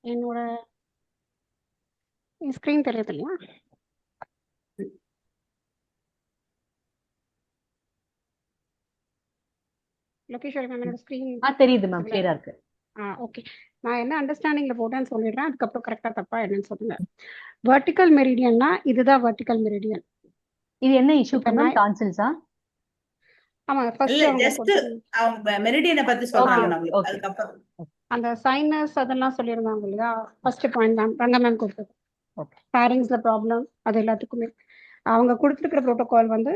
என்னோட ஸ்க்ரீன் தெரியுது இல்லையா? லோகேஸ்வரி மேம் என்னோட ஸ்க்ரீன் தெரியுது மேம், கிளியரா இருக்கு. ஓகே. நான் என்ன அண்டர்ஸ்டாண்டிங்ல போட்டேன்னு சொல்லிடுறேன், அதுக்கப்புறம் கரெக்டா தப்பா என்னன்னு சொல்லுங்க. வெர்டிக்கல் மெரிடியன்னா இதுதான் வெர்டிக்கல் மெரிடியன். இது என்ன இஷ்யூ இப்ப மேம்? நான் டான்சில்ஸா? ஆமா ஃபர்ஸ்ட் இல்ல அவங்க ஜஸ்ட் அவங்க மெரிடியனை பத்தி சொல்றாங்க நம்மளுக்கு. ஓகே. அதுக்கப்புறம் அந்த சைனஸ் அதெல்லாம் சொல்லியிருந்தாங்க இல்லையா? ஃபர்ஸ்ட் பாயிண்ட் தான் ரங்க மேம் கொடுத்தது. ஓகே. ஃபேரிங்ஸ்ல ப்ராப்ளம் அது எல்லாத்துக்குமே அவங்க கொடுத்துருக்கிற ப்ரோட்டோகால் வந்து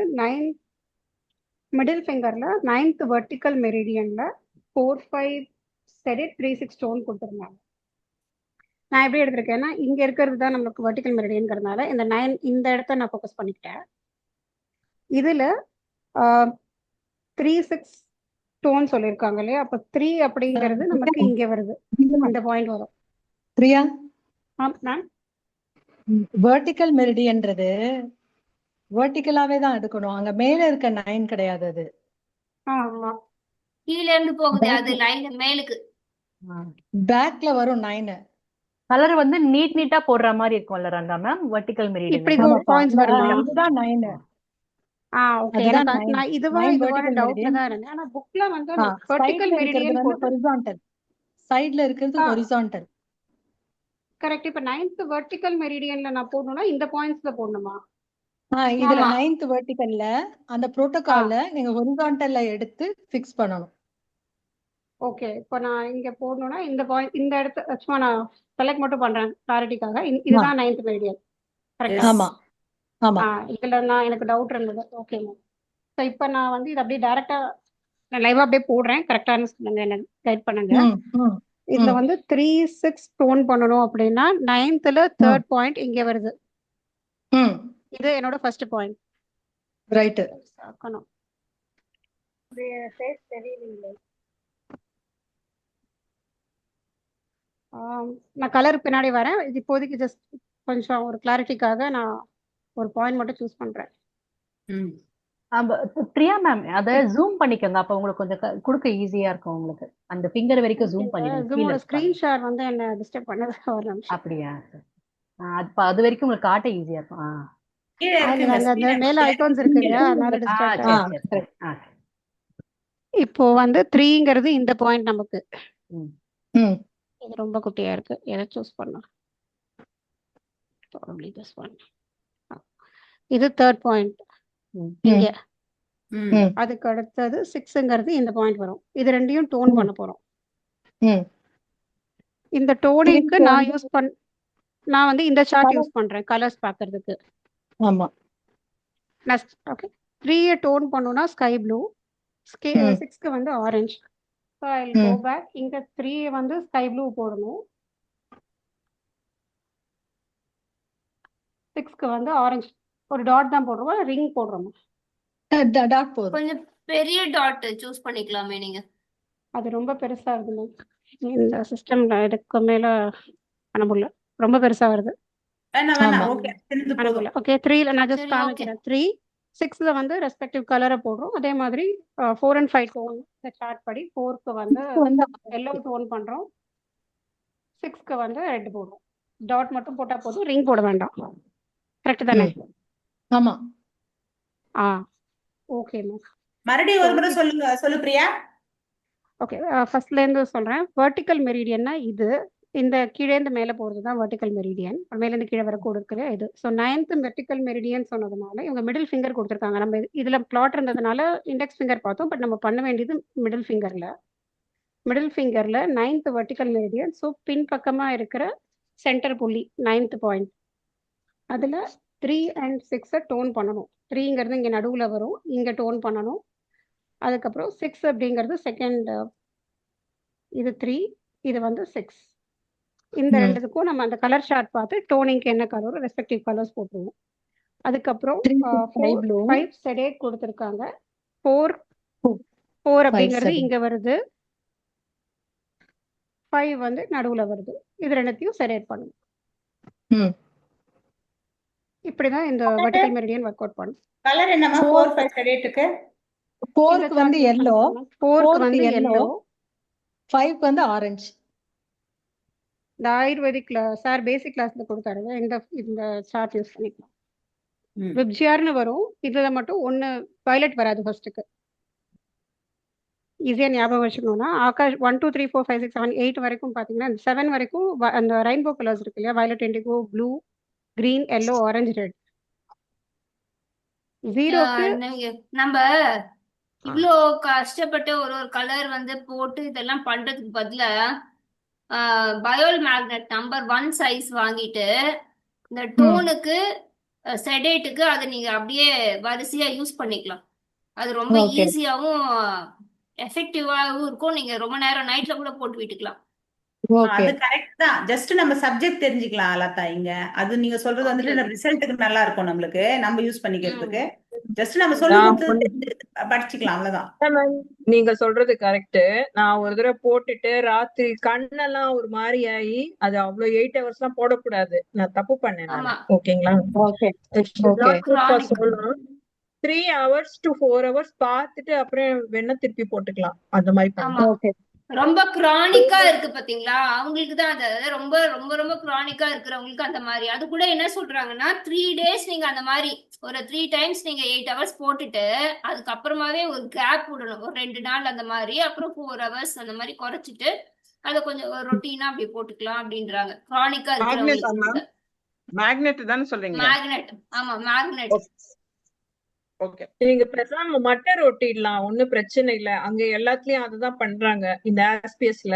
மிடில் ஃபிங்கர்ல 9th வெர்டிக்கல் மெரிடியன்ல 4-5 செடேட் 3-6 ஸ்டோன் கொடுத்துருந்தாங்க. நான் எப்படி எடுத்திருக்கேன்னா இங்க இருக்கிறது தான் நம்மளுக்கு வெர்டிக்கல் மெரிடியன்ங்கிறதுனால இந்த 9 இந்த இடத்த நான் ஃபோக்கஸ் பண்ணிக்கிட்டேன். இதுல 3-6 ஸ்டோன் சொல்லியிருக்காங்க இல்லையா? அப்ப 3 அப்படிங்கிறது நமக்கு இங்க வருது, அந்த பாயிண்ட் வரும். பிரியா, மேம் வெர்டிக்கல் மெரிடியன்றது வெர்டிக்கலாவே தான் எடுக்கணும். அங்க மேல இருக்க 9 கிடையாது. அது ஆமா கீழ இருந்து போகுது, அது லைன் மேலுக்கு. பேக்ல வரும் 9. கலர் வந்து நீட்டா போடுற மாதிரி இருக்கும்ல ரங்கா மேம், வெர்டிக்கல் இப்படி மெரிடியன். பாயிண்ட்ஸ் வருமா? இதுதான் 9. ஓகே. அதுதான் எனக்கு 9. நான் 9 இதுவான vertical டவுட்ல meridian. தான் இருந்தேன். ஆனா புக்ல வந்து சைடுல வெர்டிக்கல் இருக்கிறது மெரிடியன் வந்து போட்டு ஹொரிசான்டல். சைடுல இருக்கிறது ஹொரிசான்டல். கரெக்ட். இப்ப 9th வெர்டிக்கல் மெரிடியன்ல நான் போடணும்னா இந்த பாயிண்ட்ஸ்ல போடணுமா? இதுல ஆமா. 9th வெர்டிக்கல்ல அந்த புரோட்டோகால்ல நீங்க ஹொரிசான்டல்ல எடுத்து ஃபிக்ஸ் பண்ணணும். ஓகே. இப்போ நான் இங்க போடணும்னா இந்த பாயிண்ட் இந்த இடத்த சும்மா நான் செலக்ட் மட்டும் பண்றேன் கிளாரிட்டிக்காக. இதுதான் 9th மெரிடியன் கரெக்டா? ஆமா ஆமா. இதுல நான் எனக்கு டவுட் இருந்தது. Okay ma'am. ஸோ இப்போ நான் வந்து இது அப்படியே டைரக்டா நான் லைவா அப்படியே போடுறேன். கரெக்டானு சொல்லுங்க, என்ன கைட் பண்ணுங்க. இதுல வந்து 3-6 டோன் பண்ணணும் அப்படின்னா 9th 3rd பாயிண்ட் இங்க வருது. இது என்னோட ஃபர்ஸ்ட் பாயிண்ட். ரைட். பார்க்கணும். தெரியலீங்களே. நான் கலர் பின்னாடி வரேன். இது இப்போதைக்கு ஜஸ்ட் கொஞ்சம் ஒரு கிளாரிட்டிக்காக நான் ஒரு பாயிண்ட் மட்டும் சூஸ் பண்றேன். பிரியா மேம், அத ஜூம் பண்ணிக்கோங்க, அப்ப உங்களுக்கு கொஞ்சம் கொடுக்க ஈஸியா இருக்கும். உங்களுக்கு அந்த ஃபிங்கர் வரைக்கும் ஜூம் பண்ணிடுங்க. ஸ்கிரீன் ஷேர் வந்து என்ன டிஸ்டர்ப் பண்ணது ஒரு நிமிஷம். அப்படியா? அது வரைக்கும் உங்களுக்கு காட்ட ஈஸியா இருக்கும். அந்த மேல ஐகான்ஸ் இருக்கு இல்லையா, அதனால டிஸ்ட்ராக்ட். இப்போ வந்து 3ங்கிறது இந்த பாயிண்ட் நமக்கு. இது ரொம்ப குட்டியா இருக்கு. எதை சூஸ் பண்ணலாம்? Probably this one. இது 3rd பாயிண்ட் இங்க. அதுக்கு அடுத்தது 6ங்கிறது இந்த பாயிண்ட் வரும். இது ரெண்டையும் டோன் பண்ண போறோம். இந்த டோனிங்க்கு நான் வந்து இந்த சார்ட் யூஸ் பண்றேன் கலர்ஸ் பார்க்கிறதுக்கு. ஆமா. ஓகே. 3 டோன் பண்ணனும்னா ஸ்கை ப்ளூ, 6க்கு வந்து orange. So I will go back. இங்க 3 வந்து ஸ்கை ப்ளூ போடணும், 6க்கு வந்து ஆரஞ்சு. ஒரு டாட் தான் போடுறோம், ரிங் போடுறோம். டாட் போடுறோம். கொஞ்சம் பெரிய டாட் சூஸ் பண்ணிக்கலாமே நீங்க. அது ரொம்ப பெருசா வருது. இந்த சிஸ்டம்ல இதுக்கு மேல பண்ண முடியல, ரொம்ப பெருசா வருது. ஓகே 3ல நான் ஜஸ்ட் காமிக்கிறேன். 3 6ல வந்து ரெஸ்பெக்டிவ் கலரை போடுறோம். அதே மாதிரி 4 and 5 டோன் சார்ட் படி 4க்கு வந்து எல்லோ டோன் பண்றோம், 6க்கு வந்து ரெட் போடுறோம். டாட் மட்டும் போட்டா போதும், ரிங் போட வேண்டாம். கரெக்ட் தானே? ஆமா. Okay ma'am. மறுபடியும் ஒரு முறை சொல்லு பிரியா. ஓகே, ஃபர்ஸ்ட்ல இருந்து சொல்றேன். வெர்டிக்கல் மெரிடியன்னா இது இந்த கீழே இருந்து மேலே போகிறது தான் வெர்டிக்கல் மெரிடியன். மேலேருந்து கீழே வர கொடுக்குற இது. ஸோ 9th வெர்டிக்கல் மெரிடியன் சொன்னதுனால இவங்க மிடில் ஃபிங்கர் கொடுத்துருக்காங்க. நம்ம இதில் பிளாட் இருந்ததுனால இண்டெக்ஸ் ஃபிங்கர் பார்த்தோம், பட் நம்ம பண்ண வேண்டியது மிடில் ஃபிங்கரில். 9th vertical meridian. ஸோ பின்பக்கமாக இருக்கிற சென்டர் புள்ளி 9th பாயிண்ட், அதில் 3 and 6 டோன் பண்ணணும். 3ங்கிறது இங்கே நடுவில் வரும், இங்கே டோன் பண்ணணும். அதுக்கப்புறம் 6 அப்படிங்கிறது செகண்ட், இது 3, இது வந்து 6. இந்த ரெண்டுத்துக்கும் நம்ம அந்த கலர் ஷார்ட் பார்த்து டோனிங்க்கு என்ன கலரோ ரெஸ்பெக்டிவ் கலர்ஸ் போட்டுருவோம். அதுக்கப்புறம் 5 செடேட் கொடுத்துருக்காங்க. 4 அப்படிங்கிறது இங்க வருது, 5 வந்து நடுவுல வருது. இது ரெண்டுத்தையும் செடேட் பண்ணும். இப்படிதான் இந்த வெர்டிக்கல் மெரிடியன் ஒர்க் அவுட் பண்ணும். கலர் என்னமா? 4 5 செடேட்டுக்கு 4க்கு வந்து yellow, 4க்கு வந்து yellow, 5க்கு வந்து ஆரஞ்சு. இந்த ஆயுர்வேதிக் சார் பேசிக் கிளாஸ்ல கொடுத்தாரு, இந்த சார்ட் யூஸ் பண்ணிக்கலாம். ம். விப்ஜிஆர்னு வரும், இதுல மட்டும் ஒன்று வயலட் வராது ஃபர்ஸ்ட்டுக்கு. ஈஸியாக ஞாபகம் வச்சுக்கணும்னா ஆகாஷ் 1 2 3 4 5 6 7 8 வரைக்கும் பார்த்தீங்கன்னா 7 வரைக்கும் அந்த ரெயின்போ கலர்ஸ் இருக்கு இல்லையா, violet, indigo, blue, green, yellow, orange, red. ஜீரோக்கு நீங்க நம்ம இவ்ளோ கஷ்டப்பட்டு ஒரு ஒரு கலர் வந்து போட்டு இதெல்லாம் பண்றதுக்கு பதிலா பயோல் மேக்னெட் நம்பர் 1 சைஸ் வாங்கிட்டு இந்த டோனுக்கு செடேட்டுக்கு அதை நீங்க அப்படியே வரிசையா யூஸ் பண்ணிக்கலாம். அது ரொம்ப Okay. ஈஸியாவும் எஃபெக்டிவாவும் இருக்கும். நீங்க ரொம்ப நேரம் நைட்ல கூட போட்டு விட்டுக்கலாம். ஓகே அது கரெக்ட் தான். ஜஸ்ட் நம்ம சப்ஜெக்ட் தெரிஞ்சுக்கலாம் லதா. இங்க அது நீங்க சொல்றது வந்துட்டு நம்ம ரிசல்ட்டுக்கு நல்லா இருக்கும், நம்மளுக்கு நம்ம யூஸ் பண்ணிக்கிறதுக்கு. ஜஸ்ட் நம்ம சொல்லி நான் கொடுத்து படிச்சுக்கலாம், அவ்வளவுதான். மேம் நீங்க சொல்றது கரெக்ட். நான் ஒரு தடவை போட்டுட்டு ராத்திரி கண்ணெல்லாம் ஒரு மாதிரி ஆகி அது அவ்வளவு 8 hours எல்லாம் போடக்கூடாது. நான் தப்பு பண்ணேன் ஆமா. நான். ஓகேங்களா? Okay It should Okay. not put for Chronic. so long. 3 hours to 4 hours பார்த்துட்டு அப்புறம் வேணா திருப்பி போட்டுக்கலாம். அந்த மாதிரி ஆமா. பண்ணலாம். ஓகே ரொம்ப கிரானிக்கா இருக்கு பாத்தீங்களா, அவங்களுக்கு தான் அது. அதாவது ரொம்ப ரொம்ப ரொம்ப கிரானிக்கா இருக்கிறவங்களுக்கு அந்த மாதிரி. அது கூட என்ன சொல்றாங்கன்னா 3 days நீங்க அந்த மாதிரி ஒரு 3 times நீங்க 8 hours போட்டுட்டு அதுக்கப்புறமாவே ஒரு கேப் விடணும், ஒரு 2 நாள் அந்த மாதிரி. அப்புறம் 4 hours அந்த மாதிரி குறைச்சிட்டு அதை கொஞ்சம் ரொட்டீனா அப்படி போட்டுக்கலாம் அப்படின்றாங்க, கிரானிக்கா இருக்கிறவங்களுக்கு. மேக்னெட் தானே சொல்றீங்க? மேக்னெட். ஆமா, மேக்னெட். ஓகே. நீங்க பேசாம மட்டர் ஒட்டிடலாம், ஒண்ணும் பிரச்சனை இல்ல. அங்க எல்லாத்துலயும் அதுதான் பண்றாங்க. இந்த ஆஸ்பிஎஸ்ல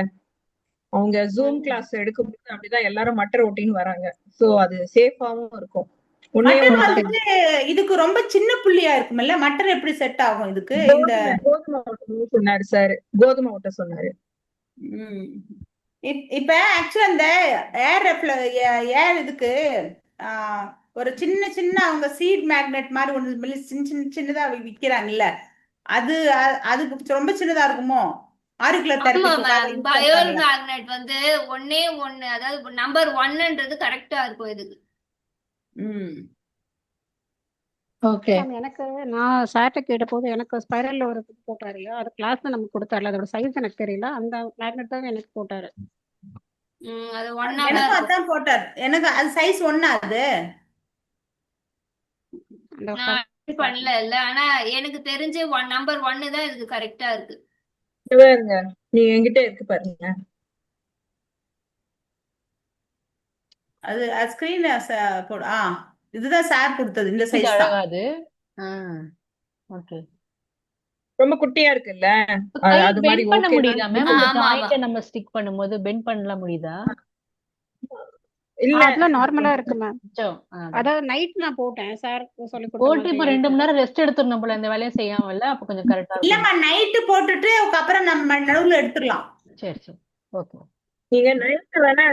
அவங்க ஜூம் கிளாஸ் எடுக்கும்போது அப்படிதான் எல்லாரும் மட்டர் ஒட்டின்னு வராங்க. சோ அது சேஃபாவும் இருக்கும். மட்டர் ஒண்ணே வந்துட்டு இதுக்கு ரொம்ப சின்ன புள்ளியா இருக்கும்ல, மட்டர் எப்படி செட் ஆகும் இதுக்கு? இந்த கோதுமை ஓட்ட சொன்னாரு சார், கோதுமை ஓட்ட சொன்னாரு. ம். இப்ப ஆக்சுவலா இந்த ஏர் இதுக்கு ஒரு சின்ன சின்ன அவங்க சீட் மேக்னெட் மாதிரி ஒண்ணு சின்னதா விக்கிறாங்கல்ல, அது அது ரொம்ப சின்னதா இருக்குமோ? ஆர்குலர் ஆமா தெரபி மேம், பயோல் மேக்னெட் வந்து ஒன்னே ஒண்ணு, அதாவது நம்பர் 1ன்றது கரெக்டா இருக்கும் இதுக்கு. ம். ஓகே மேம் எனக்கு நான் சார்ட்ட கேட்ட போது எனக்கு ஸ்பைரல்ல ஒரு போட்டாரு இல்லையா, அது கிளாஸ்ல நமக்கு கொடுத்தாரு, அதோட சைஸ் எனக்கு தெரியல, அந்த மேக்னெட் தான் எனக்கு போட்டாரு. அது 1ஆ தான் எனக்கும் இருக்கும். அதான் போட்டார். எனக்கு அது சைஸ் 1 அது. அந்த நான் பண்ணல இல்ல, ஆனா எனக்கு தெரிஞ்சு நம்பர் 1 தான் இதுக்கு கரெக்டா இருக்கு. பாருங்க, நீ என்கிட்ட இருக்கு பாருங்க. அது ஸ்கிரீன் இதுதான் சார் கொடுத்தது, இந்த சைஸ் தான். அழகாது. ஓகே. ரொம்ப குட்டியா இருக்குல்ல, அது மாதிரி பெண்ட் பண்ண ஓகே முடியுதா தான். மேம்? ஆமா, அந்த ஆமா. ஜாயிண்ட நம்ம ஸ்டிக் பண்ணும்போது பெண்ட் பண்ணலாம் முடியுதா? இல்ல அதெல்லாம் நார்மலா இருக்கு மேம். கொஞ்சம், அதாவது நைட் நான் போட்டேன் சார் சொல்லி போட்டு இப்ப 2 கொடுத்த மணி நேரம் ரெஸ்ட் எடுத்துடணும் போல, இந்த வேலையை செய்யாமல. அப்ப கொஞ்சம் கரெக்டா இருக்கும். இல்லம்மா, நைட்டு போட்டுட்டு அப்புறம் நம்ம நடுவுல எடுத்துடலாம். சரி சரி, ஓகே. நீங்க நைட் வேணா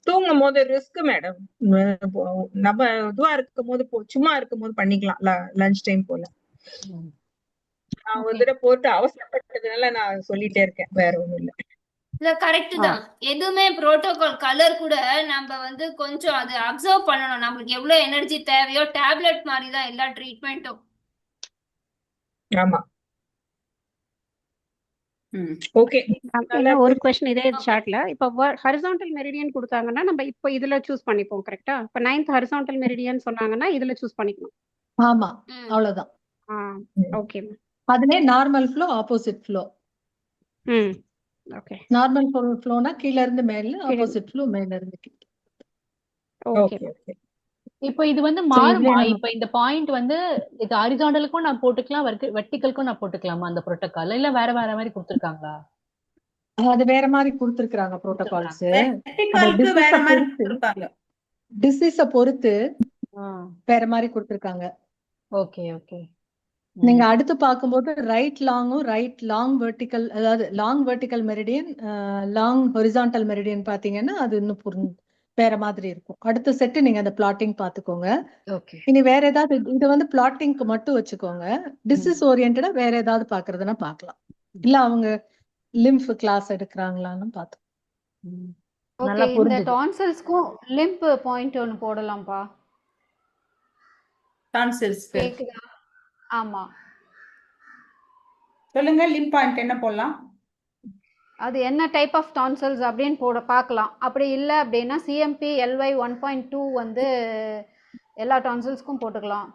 தூங்கும் போது ரிஸ்க் மேடம். நம்ம இதுவா இருக்கும் போது சும்மா இருக்கும் போது பண்ணிக்கலாம், லஞ்ச் டைம் போல. நான் ஒரு தடவை போட்டு அவசரப்பட்டதுனால நான் சொல்லிட்டே இருக்கேன், வேற ஒண்ணும் இல்ல. இல்ல கரெக்ட் தான். எதுவுமே புரோட்டோகால் கலர் கூட நம்ம வந்து கொஞ்சம் அது அப்சர்வ் பண்ணணும், நம்மளுக்கு எவ்வளவு எனர்ஜி தேவையோ. டேப்லெட் மாதிரி தான் எல்லா ட்ரீட்மெண்ட்டும். ஆமா, ஓகே. இன்னும் ஒரு கொஸ்டின் இதே சார்ட்ல இப்போ ஹரிசாண்டல் மெரிடியன் கொடுத்தாங்கன்னா நம்ம இப்போ இதுல சூஸ் பண்ணிப்போம் கரெக்டா? இப்போ 9th ஹரிசாண்டல் மெரிடியன் சொன்னாங்கன்னா இதுல சூஸ் பண்ணிக்கணும். ஆமா அவ்வளவுதான். ஓகே. அதுலயே normal flow, opposite flow. Okay. Normal ஃப்ளோனா கீழ இருந்து மேல, ஆப்போசிட் ஃப்ளோ மேல இருந்து கீழ. ஓகே. ஓகே. இப்போ இது வந்து மாறுமா? இப்ப இந்த பாயிண்ட் வந்து இது ஹரிசாண்டலுக்கும் நான் போட்டுக்கலாம், வெர்டிகலுக்கும் நான் போட்டுக்கலாமா அந்த புரோட்டோகால்? இல்ல வேற வேற மாதிரி கொடுத்திருக்காங்களா? அது வேற மாதிரி கொடுத்திருக்காங்க புரோட்டோகால்ஸ். வெர்டிகலுக்கு வேற மாதிரி கொடுத்திருக்காங்க. டிசீஸ பொறுத்து வேற மாதிரி கொடுத்திருக்காங்க. Okay okay. நீங்க அடுத்து பார்க்கும்போது ரைட் லாங் வெர்டிகல், அதாவது long vertical meridian, long horizontal meridian பாத்தீங்கன்னா அது இன்னும் வேற மாதிரி இருக்கும். அடுத்த செட்டு நீங்க அந்த பிளாட்டிங் பாத்துக்கோங்க. ஓகே. இனி வேற ஏதாவது, இது வந்து பிளாட்டிங்க்கு மட்டும் வச்சுக்கோங்க. டிசீஸ் ஓரியன்டா வேற ஏதாவது பாக்குறதுன்னா பாக்கலாம், இல்ல அவங்க லிம்ஃப் கிளாஸ் எடுக்கிறாங்களான்னு பார்த்தோம். நல்லா ஓகே, இந்த புரிஞ்சுது. டான்சல்ஸ்க்கும் லிம்ப் பாயிண்ட் ஒன்னு போடலாம்ப்பா. டான்சில்ஸ்க்கு கேக்குதா? ஆமா. சொல்லுங்க, லிம்ப் பாயிண்ட் என்ன போடலாம்? அது என்ன டைப் ஆஃப் டான்சல்ஸ் அப்படின்னு பார்க்கலாம். அப்படி இல்லை அப்படின்னா சிஎம்பி எல்ஒய் 1.2 வந்து எல்லா டான்சல்ஸ்க்கும் போட்டுக்கலாம்.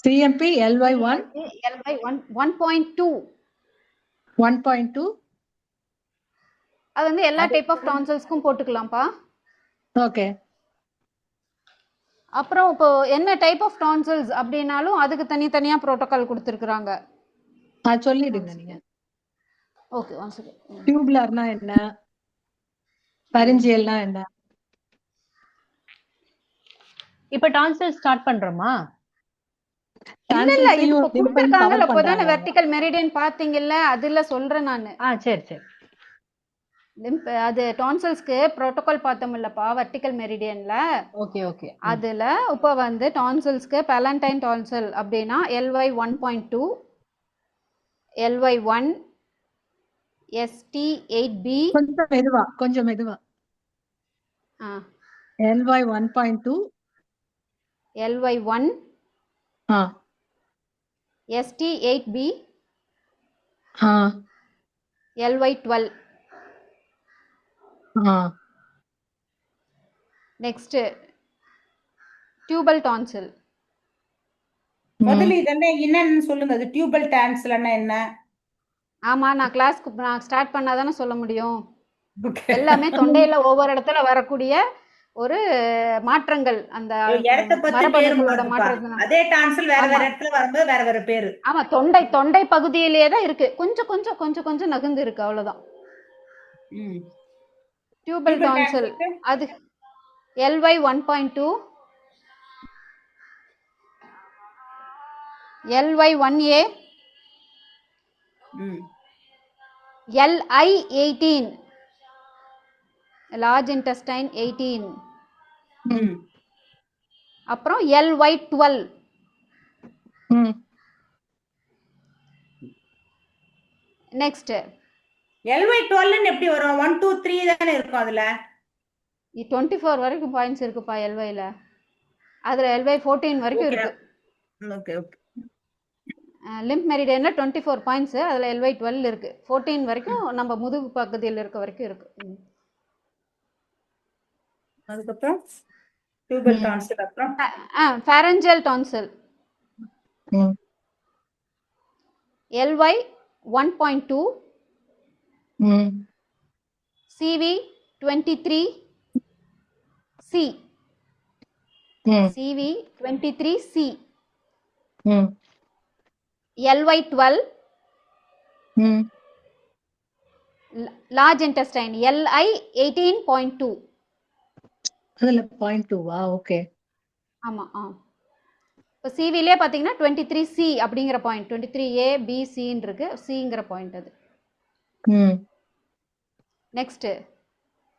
சிஎம்பி எல்ஒய் 1.2 1.2 அது வந்து எல்லா டைப் ஆஃப் டான்சல்ஸ்க்கும் போட்டுக்கலாம்ப்பா. ஓகே. அப்புறம் இப்போ என்ன டைப் ஆஃப் டான்சல்ஸ் அப்படின்னாலும் அதுக்கு தனித்தனியா புரோட்டோகால் கொடுத்துருக்குறாங்க. சொல்லிடுங்க நீங்க. Okay, one second. டியூப்லர்னா என்ன, பரிஞ்சியல்னா என்ன? இப்ப டான்சல் ஸ்டார்ட் பண்றோமா? இல்ல இது இப்போ கொடுத்துருக்காங்கல்ல, இப்போதானே வெர்டிகல் மெரிடியன் பாத்தீங்கல்ல, அதுல சொல்றேன் நானு. சரி சரி. அது டான்சல்ஸ்க்கு புரோட்டோகால் பார்த்தோம்லப்பா வெர்டிகல் மெரிடியன்ல. Okay okay. அதுல இப்போ வந்து டான்சல்ஸ்க்கு பேலண்டைன் டான்சல் அப்படின்னா எல்ஒய் 1.2, எல்ஒய் 1, ST8B. கொஞ்சம் மெதுவா. LY 1.2, LY 1, ST8B, LY 12. Next tubal tonsil. முதல்ல இதெல்லாம் என்னன்னு சொல்லுங்க. அது டியூபல் டான்சில்னா என்ன? ஆமா, நான் ஸ்டார்ட் பண்ணாதானே சொல்ல முடியும். எல்லாமே தொண்டையில ஒவ்வொரு இடத்துல வரக்கூடிய ஒரு மாற்றங்கள், அந்த மரபணுக்களோட மாற்றம். அதே டான்சில் வேற வேற இடத்துல வரும்போது வேற வேற பேரு. ஆமா, தொண்டை பகுதியிலேயே தான் இருக்கு. கொஞ்சம் நகர்ந்து இருக்கு, அவ்வளவுதான். டியூபல் டான்சில் அது LY 1.2, LY 1A, LI 18, large intestine 18. அப்புறம் LY 12. நெக்ஸ்ட் LY 12 எப்படி வரும்? 1 2 3 தானே இருக்கும். அதுல 24 வரைக்கும் பாயிண்ட்ஸ் இருக்குப்பா LYல. அதுல LY 14 வரைக்கும் இருக்கு. Okay okay. லிம்ப் மெரிடியன்ல 24 பாயிண்ட்ஸ், அதுல LY 12 இருக்கு. 14 வரைக்கும் நம்ம முதுகு பகுதியில் இருக்க வரைக்கும் இருக்கு. அதுக்கப்புறம் டியூபல் டான்சில். அப்புறம் pharyngeal டான்சில் LY 1.2, CV 23C, CV 23C, LY 12, large intestine LI 18.2. அதுல 0.2வா? ஓகே. ஆமா. இப்போ சிவிலே பாத்தீங்கன்னா 23C அப்படிங்கிற பாயிண்ட், 23A BC இருக்கு, சிங்கிற பாயிண்ட் அது. Next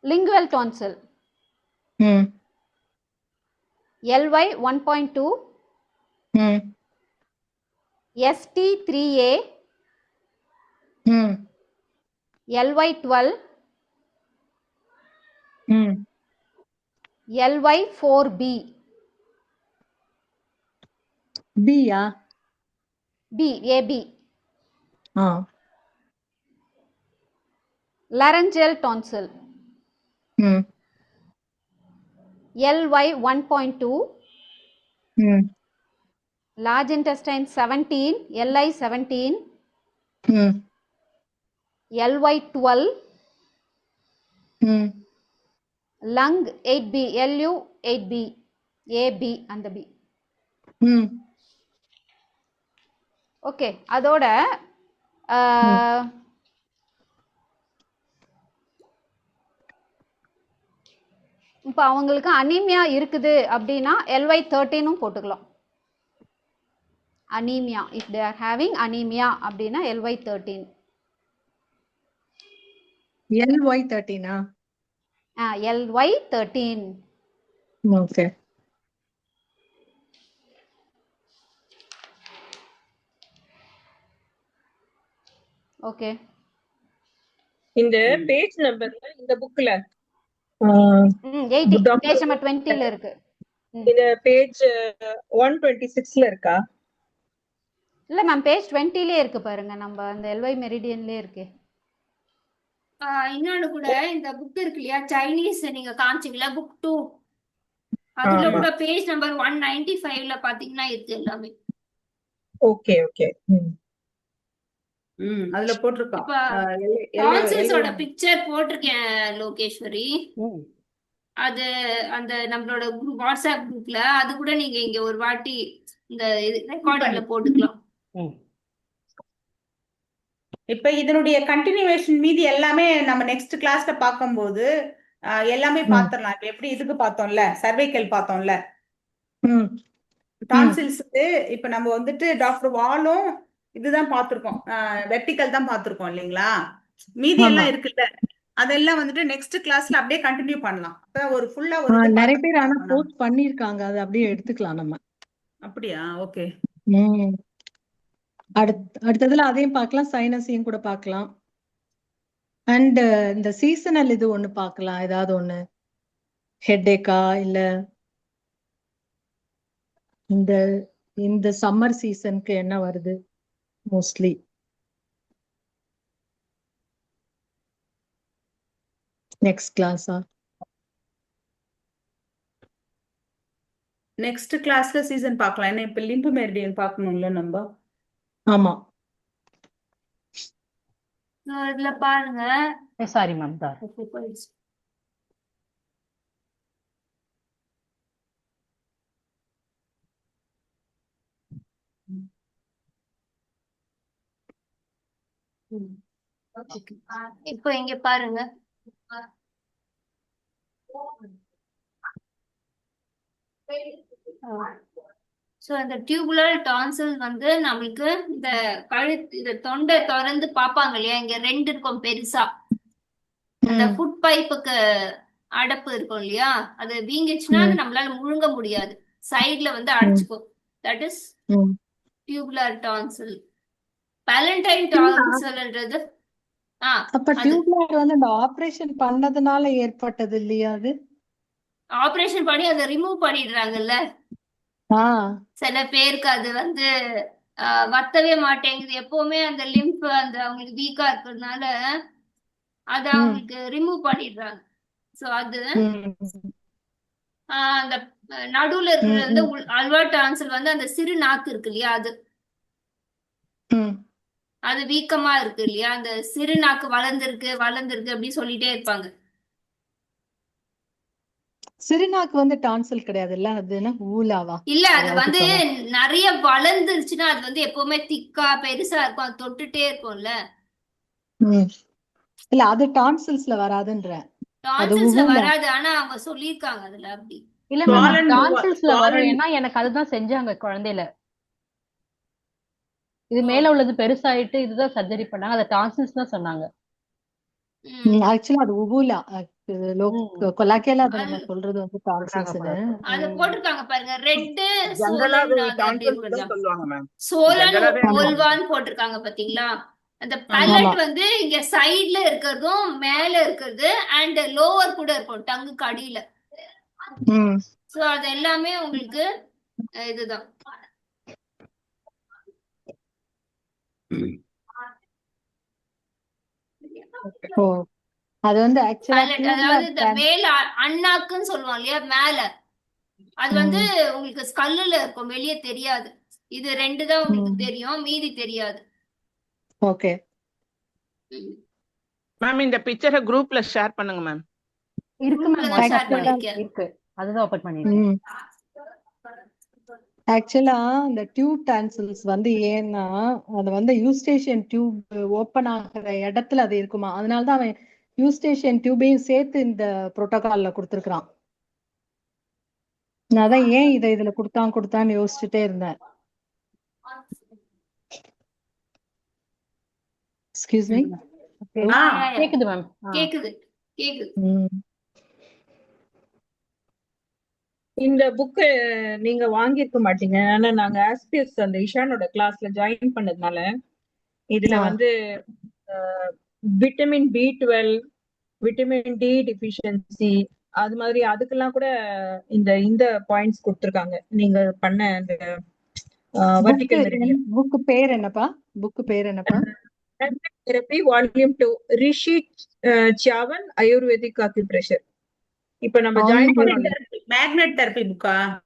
lingual tonsil LY 1.2, ST3A, LY 12, LY 4B. Pia? AB. laryngeal tonsil LY 1.2, large intestine 17, LI 17, LY 12, lung 8B, LU 8B, AB and B. Okay, அதோட இப்போ அவங்களுக்கு anaemia இருக்குது அப்படின்னா LY 13 போட்டுக்கலாம். Anaemia, if they are having anaemia அப்படின்னா LY 13. LY 13 LY 13. Okay. Okay, இந்த page நம்பர்ல இந்த புக்ல 80 பேஜ் நம்பர் 20ல இருக்கு. இந்த பேஜ் 126ல இருக்கா? இல்ல மேம், பேஜ் 20லே இருக்கு பாருங்க, நம்ம அந்த LY மெரிடியன்லயே இருக்கு. இன்னொன்னு கூட இந்த புக் இருக்கு இல்லையா, சைனீஸ் நீங்க காமிச்சீங்களா, புக் 2, அதுல ஆமா. கூட பேஜ் நம்பர் 195ல பாத்தீங்கன்னா இருக்கு எல்லாமே. Okay okay. அதுல போட்டிருக்கோம். இப்ப டான்சில்ஸோட பிக்சர் போட்டிருக்கேன் லோகேஸ்வரி. அது அந்த நம்மளோட வாட்ஸ்அப் குரூப்ல அது கூட நீங்க இங்க ஒரு வாட்டி இந்த ரெக்கார்டிங்ல போட்டுக்கலாம். இப்ப இதனுடைய கண்டினியூவேஷன் மீதி எல்லாமே நம்ம நெக்ஸ்ட் கிளாஸ்ல பார்க்கும்போது எல்லாமே பாத்திரலாம். இப்ப எப்படி இதுக்கு பார்த்தோம்ல, சர்வைக்கல் பார்த்தோம்ல, டான்சில்ஸ்க்கு இப்ப நம்ம வந்துட்டு டாக்டர் வாலும் இதுதான் பார்த்திருக்கோம், வெர்டிக்கல் தான் பார்த்திருக்கோம் இல்லைங்களா. மீதி எல்லாம் இருக்குல்ல, அதெல்லாம் வந்துட்டு நெக்ஸ்ட் கிளாஸ்ல அப்படியே கண்டினியூ பண்ணலாம். அப்ப ஒரு ஃபுல்லா ஒரு இது நிறைய பேர் ஆனா பார்த்துக்கலாம் போஸ்ட் பண்ணிருக்காங்க, அது அப்படியே எடுத்துக்கலாம் நம்ம. அப்படியா? ஓகே. அடுத்ததுல அதையும் பார்க்கலாம், சைனஸையும் கூட பார்க்கலாம். அண்ட் இந்த சீசனல் இது ஒண்ணு பார்க்கலாம், ஏதாவது ஒண்ணு ஹெட்டேக்கா இல்ல இந்த இந்த சம்மர் சீசனுக்கு என்ன வருது மோஸ்ட்லி. நெக்ஸ்ட் கிளாஸா? நெக்ஸ்ட் கிளாஸ்ல சீசன் பார்க்கலாம். ஏன்னா இப்ப லிம்பு மெரிடியன் பார்க்கணும்ல நம்ம. ஆமா, இதுல பாருங்க. Sorry ma'am. இப்போ இங்க பாருங்க. சோ இந்த டியூபுலர் டான்சில் வந்து நம்மளுக்கு இந்த கழுத்து இந்த தொண்டை திறந்து பாப்பாங்க இல்லையா, இங்க 2 இருக்கும் பெருசா. அந்த ஃபுட் பைப்புக்கு அடப்பு இருக்கும் இல்லையா, அது வீங்கிச்சுன்னா அது நம்மளால முழுங்க முடியாது, சைடுல வந்து அடைச்சுக்கும். தட் இஸ் டியூபுலர் டான்சில். பேலண்டைன் டான்சில்ன்றது அப்ப டியூப்லர் வந்து இந்த ஆபரேஷன் பண்ணதுனால ஏற்பட்டது இல்லையா? அது ஆபரேஷன் பண்ணி அதை ரிமூவ் பண்ணிடுறாங்கல்ல, சில பேருக்கு அது வந்து வத்தவே மாட்டேங்குது. எப்பவுமே அந்த லிம்ப் அந்த அவங்களுக்கு வீக்கா இருக்கிறதுனால அதை அவங்களுக்கு ரிமூவ் பண்ணிடுறாங்க. சோ அது அந்த நடுவுல இருக்கிறது வந்து அல்வார் டான்சில் வந்து அந்த சிறு நாக்கு இருக்கு இல்லையா, அது வீக்கமா இருக்கு இல்லையா, அந்த சிறு நாக்கு வளர்ந்துருக்கு அப்படின்னு சொல்லிட்டே இருப்பாங்க. சிறுநாக்கு வந்து டான்சில் கிடையாதுல்ல, அது என்ன ஊலாவா? இல்ல, அது வந்து நிறைய வளர்ந்துருச்சுன்னா அது வந்து எப்பவுமே திக்கா பெருசா இருக்கும், அது தொட்டுட்டே இருக்கும்ல. இல்ல, அது டான்சில்ஸ்ல வராதுன்ற. டான்சில்ஸ்ல வராது, ஆனா அவங்க சொல்லிருக்காங்க அதுல அப்படி. இல்ல மேம், டான்சில்ஸ்ல வரும். ஏன்னா எனக்கு அதுதான் செஞ்சாங்க குழந்தையில. இது மேல உள்ளது பெருசாயிட்டு இதுதான் சர்ஜரி பண்ணாங்க, அது டான்சில்ஸ் தான் சொன்னாங்க. ஆக்சுவலா அது உபுலா, கொலாக்கேல அது நம்ம சொல்றது வந்து டான்சில்ஸ். அத போட்டுருக்காங்க பாருங்க, ரெட் சொல்லுவாங்க மேம். சோலன் ஓல்வான் போட்டிருக்காங்க பாத்தீங்களா. அந்த பல்லட் வந்து இங்க சைடுல இருக்கிறதும் மேல இருக்கிறது அண்ட் லோவர் கூட இருக்கும் டங்குக்கு அடியில. சோ அது எல்லாமே உங்களுக்கு இதுதான். அது வந்து அதாவது இந்த மேல அண்ணாக்குன்னு சொல்லுவோம் இல்லையா, மேல அது வந்து உங்களுக்கு ஸ்கல்லுல இருக்கும், வெளியே தெரியாது. இது 2 தான் உங்களுக்கு தெரியும், மீதி தெரியாது. ஓகே மேம், இந்த பிக்சரை குரூப்ல ஷேர் பண்ணுங்க மேம். இருக்கு மேம், இருக்கு. அதுதான் ஓபன் பண்ணிருக்கேன். ஆக்சுவலா இந்த டியூப் டான்சில்ஸ் வந்து ஏன்னா அது வந்து யூஸ்டேஷன் டியூப் ஓபன் ஆகிற இடத்துல அது இருக்குமா, அதனாலதான் அவன் யூஸ்டேஷன் டியூபையும் சேர்த்து இந்த புரோட்டோகால்ல கொடுத்துருக்கான். நான் தான் ஏன் இதுல கொடுத்தான்னு யோசிச்சுட்டே இருந்தேன். Excuse me. கேக்குது மேம், கேக்குது. இந்த புக்கு நீங்க வாங்கியிருக்க மாட்டீங்க, ஆனா நாங்க ஆஸ்பிஎஸ் அந்த இஷானோட கிளாஸ்ல ஜாயின் பண்ணதுனால இதுல வந்து vitamin B12, vitamin D deficiency, அது மாதிரி அதுக்கெல்லாம் கூட இந்த பாயிண்ட்ஸ் கொடுத்திருக்காங்க. நீங்க பண்ண அந்த வெர்டிகல் மெரிடியன் புக் பேர் என்னப்பா? தெரப்பி வால்யூம் 2 ரிஷி சாவன் ஆயுர்வேதிக் அக்யூப்ரெஷர். இப்ப நம்ம ஜாயின் பண்ணோம். மேக்னெட் தெரப்பி புக்கா?